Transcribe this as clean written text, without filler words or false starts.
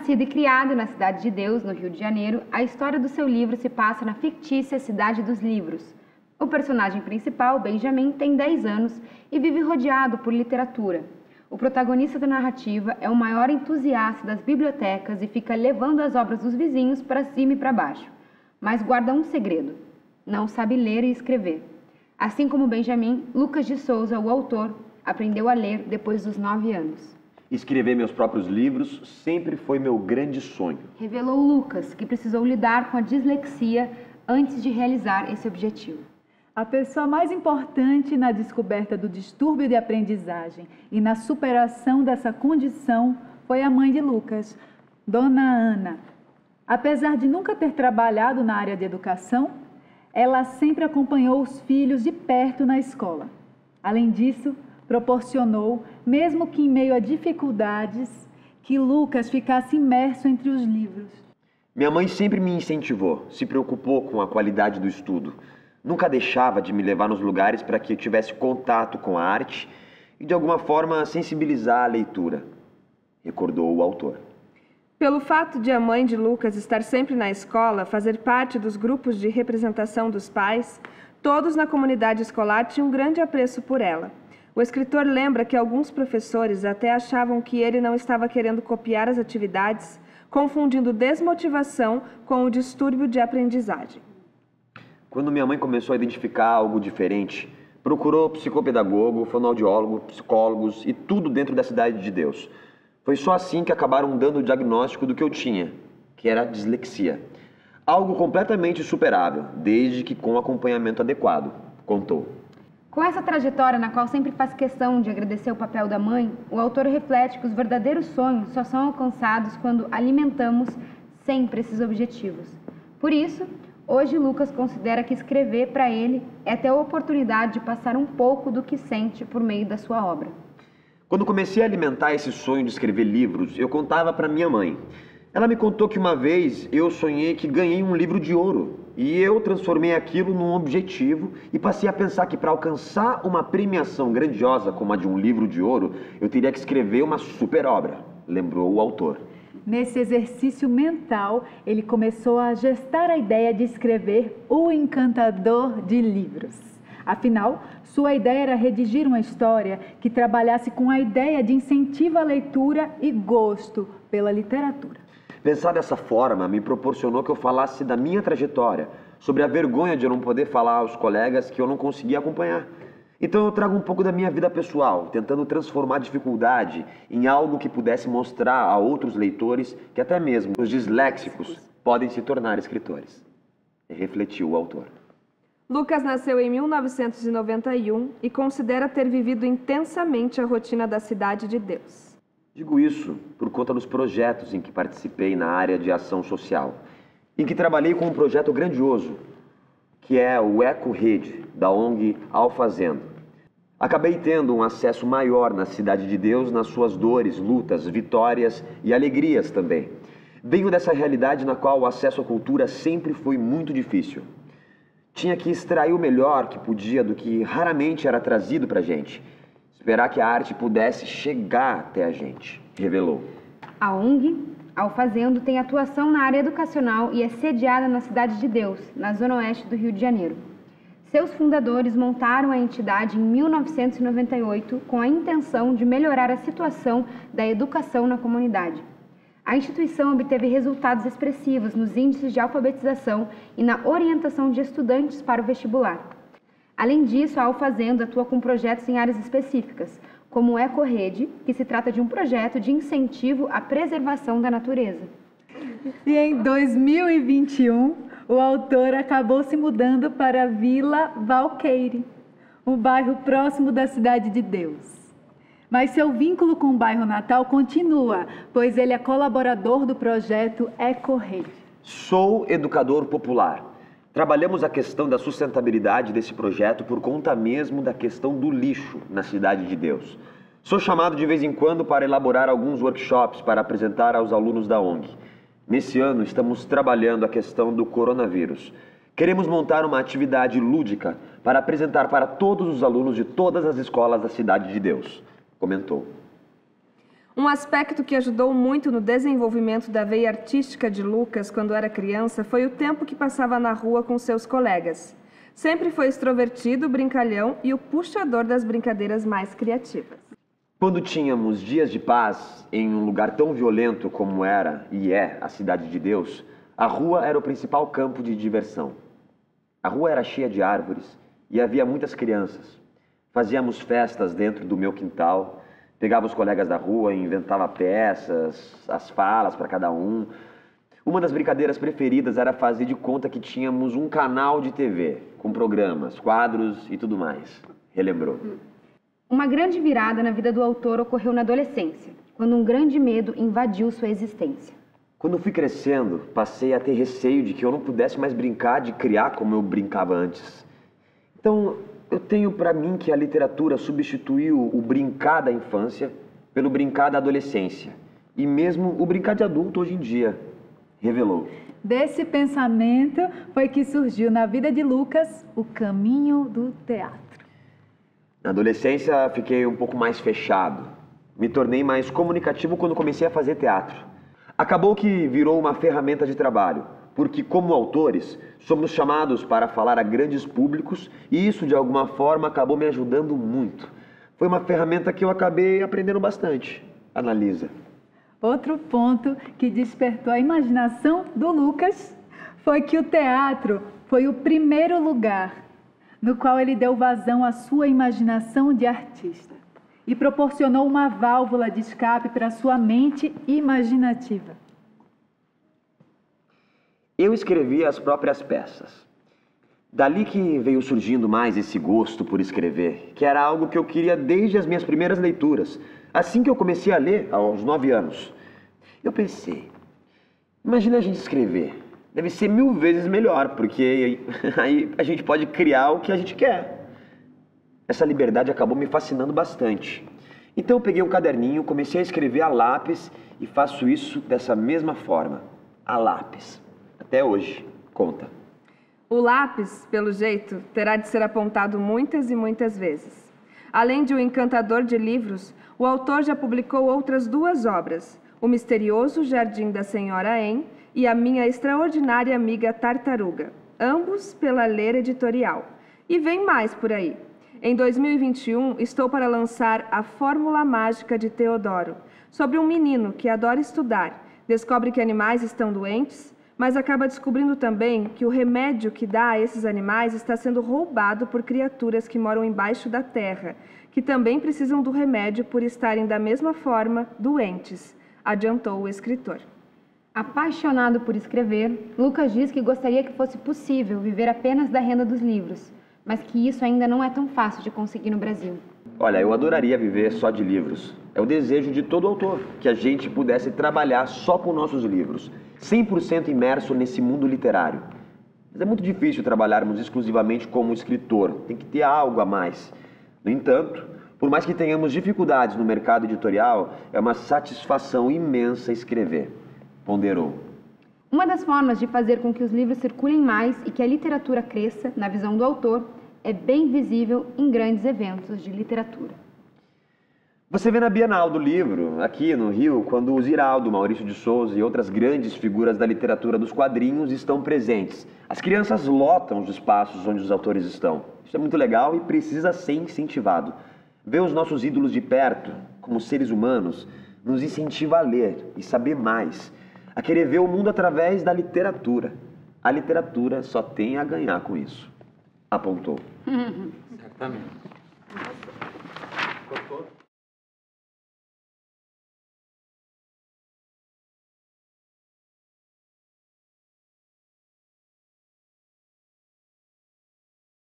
Nascido e criado na Cidade de Deus, no Rio de Janeiro, a história do seu livro se passa na fictícia Cidade dos Livros. O personagem principal, Benjamin, tem 10 anos e vive rodeado por literatura. O protagonista da narrativa é o maior entusiasta das bibliotecas e fica levando as obras dos vizinhos para cima e para baixo. Mas guarda um segredo: não sabe ler e escrever. Assim como Benjamin, Lucas de Souza, o autor, aprendeu a ler depois dos 9 anos. Escrever meus próprios livros sempre foi meu grande sonho. Revelou Lucas, que precisou lidar com a dislexia antes de realizar esse objetivo. A pessoa mais importante na descoberta do distúrbio de aprendizagem e na superação dessa condição foi a mãe de Lucas, Dona Ana. Apesar de nunca ter trabalhado na área de educação, ela sempre acompanhou os filhos de perto na escola. Além disso, proporcionou, mesmo que em meio a dificuldades, que Lucas ficasse imerso entre os livros. Minha mãe sempre me incentivou, se preocupou com a qualidade do estudo. Nunca deixava de me levar nos lugares para que eu tivesse contato com a arte e, de alguma forma, sensibilizar a leitura, recordou o autor. Pelo fato de a mãe de Lucas estar sempre na escola, fazer parte dos grupos de representação dos pais, todos na comunidade escolar tinham um grande apreço por ela. O escritor lembra que alguns professores até achavam que ele não estava querendo copiar as atividades, confundindo desmotivação com o distúrbio de aprendizagem. Quando minha mãe começou a identificar algo diferente, procurou psicopedagogo, fonoaudiólogo, psicólogos e tudo dentro da Cidade de Deus. Foi só assim que acabaram dando o diagnóstico do que eu tinha, que era dislexia. Algo completamente superável, desde que com acompanhamento adequado, contou. Com essa trajetória na qual sempre faz questão de agradecer o papel da mãe, o autor reflete que os verdadeiros sonhos só são alcançados quando alimentamos sempre esses objetivos. Por isso, hoje Lucas considera que escrever para ele é ter a oportunidade de passar um pouco do que sente por meio da sua obra. Quando comecei a alimentar esse sonho de escrever livros, eu contava para minha mãe. Ela me contou que uma vez eu sonhei que ganhei um livro de ouro e eu transformei aquilo num objetivo e passei a pensar que para alcançar uma premiação grandiosa como a de um livro de ouro, eu teria que escrever uma super obra, lembrou o autor. Nesse exercício mental, ele começou a gestar a ideia de escrever O Encantador de Livros. Afinal, sua ideia era redigir uma história que trabalhasse com a ideia de incentivo à leitura e gosto pela literatura. Pensar dessa forma me proporcionou que eu falasse da minha trajetória, sobre a vergonha de eu não poder falar aos colegas que eu não conseguia acompanhar. Então eu trago um pouco da minha vida pessoal, tentando transformar a dificuldade em algo que pudesse mostrar a outros leitores que até mesmo os disléxicos podem se tornar escritores. Refletiu o autor. Lucas nasceu em 1991 e considera ter vivido intensamente a rotina da Cidade de Deus. Digo isso por conta dos projetos em que participei na área de ação social, em que trabalhei com um projeto grandioso, que é o Eco-Rede, da ONG Alfazendo. Acabei tendo um acesso maior na Cidade de Deus, nas suas dores, lutas, vitórias e alegrias também. Venho dessa realidade na qual o acesso à cultura sempre foi muito difícil. Tinha que extrair o melhor que podia do que raramente era trazido pra gente. Esperar que a arte pudesse chegar até a gente, revelou. A ONG Alfazendo tem atuação na área educacional e é sediada na Cidade de Deus, na zona oeste do Rio de Janeiro. Seus fundadores montaram a entidade em 1998 com a intenção de melhorar a situação da educação na comunidade. A instituição obteve resultados expressivos nos índices de alfabetização e na orientação de estudantes para o vestibular. Além disso, a Alfazendo atua com projetos em áreas específicas, como o Eco-Rede, que se trata de um projeto de incentivo à preservação da natureza. E em 2021, o autor acabou se mudando para a Vila Valqueire, um bairro próximo da Cidade de Deus. Mas seu vínculo com o bairro natal continua, pois ele é colaborador do projeto Eco-Rede. Sou educador popular. Trabalhamos a questão da sustentabilidade desse projeto por conta mesmo da questão do lixo na Cidade de Deus. Sou chamado de vez em quando para elaborar alguns workshops para apresentar aos alunos da ONG. Nesse ano, estamos trabalhando a questão do coronavírus. Queremos montar uma atividade lúdica para apresentar para todos os alunos de todas as escolas da Cidade de Deus, comentou. Um aspecto que ajudou muito no desenvolvimento da veia artística de Lucas quando era criança foi o tempo que passava na rua com seus colegas. Sempre foi extrovertido, brincalhão e o puxador das brincadeiras mais criativas. Quando tínhamos dias de paz em um lugar tão violento como era e é a Cidade de Deus, a rua era o principal campo de diversão. A rua era cheia de árvores e havia muitas crianças. Fazíamos festas dentro do meu quintal, pegava os colegas da rua e inventava peças, as falas para cada um. Uma das brincadeiras preferidas era fazer de conta que tínhamos um canal de TV, com programas, quadros e tudo mais. Relembrou. Uma grande virada na vida do autor ocorreu na adolescência, quando um grande medo invadiu sua existência. Quando fui crescendo, passei a ter receio de que eu não pudesse mais brincar de criar como eu brincava antes. Então, eu tenho para mim que a literatura substituiu o brincar da infância pelo brincar da adolescência. E mesmo o brincar de adulto hoje em dia, revelou. Desse pensamento foi que surgiu na vida de Lucas o caminho do teatro. Na adolescência, fiquei um pouco mais fechado. Me tornei mais comunicativo quando comecei a fazer teatro. Acabou que virou uma ferramenta de trabalho, porque como autores, somos chamados para falar a grandes públicos e isso, de alguma forma, acabou me ajudando muito. Foi uma ferramenta que eu acabei aprendendo bastante. Analisa. Outro ponto que despertou a imaginação do Lucas foi que o teatro foi o primeiro lugar no qual ele deu vazão à sua imaginação de artista e proporcionou uma válvula de escape para sua mente imaginativa. Eu escrevi as próprias peças. Dali que veio surgindo mais esse gosto por escrever, que era algo que eu queria desde as minhas primeiras leituras, assim que eu comecei a ler, aos 9 anos. Eu pensei, imagina a gente escrever. Deve ser 1000 vezes melhor, porque aí a gente pode criar o que a gente quer. Essa liberdade acabou me fascinando bastante. Então eu peguei um caderninho, comecei a escrever a lápis e faço isso dessa mesma forma, a lápis. Até hoje. Conta. O lápis, pelo jeito, terá de ser apontado muitas e muitas vezes. Além de O Encantador de Livros, o autor já publicou outras 2 obras, O Misterioso Jardim da Senhora Em e A Minha Extraordinária Amiga Tartaruga, ambos pela Ler Editorial. E vem mais por aí. Em 2021, estou para lançar A Fórmula Mágica de Teodoro, sobre um menino que adora estudar, descobre que animais estão doentes, mas acaba descobrindo também que o remédio que dá a esses animais está sendo roubado por criaturas que moram embaixo da terra, que também precisam do remédio por estarem da mesma forma doentes, adiantou o escritor. Apaixonado por escrever, Lucas diz que gostaria que fosse possível viver apenas da renda dos livros, mas que isso ainda não é tão fácil de conseguir no Brasil. Olha, eu adoraria viver só de livros. É o desejo de todo autor, que a gente pudesse trabalhar só com nossos livros, 100% imerso nesse mundo literário. Mas é muito difícil trabalharmos exclusivamente como escritor, tem que ter algo a mais. No entanto, por mais que tenhamos dificuldades no mercado editorial, é uma satisfação imensa escrever, ponderou. Uma das formas de fazer com que os livros circulem mais e que a literatura cresça, na visão do autor, é bem visível em grandes eventos de literatura. Você vê na Bienal do Livro, aqui no Rio, quando o Ziraldo, Maurício de Souza e outras grandes figuras da literatura dos quadrinhos estão presentes. As crianças lotam os espaços onde os autores estão. Isso é muito legal e precisa ser incentivado. Ver os nossos ídolos de perto, como seres humanos, nos incentiva a ler e saber mais, a querer ver o mundo através da literatura. A literatura só tem a ganhar com isso. Apontou. Certamente. Gostou?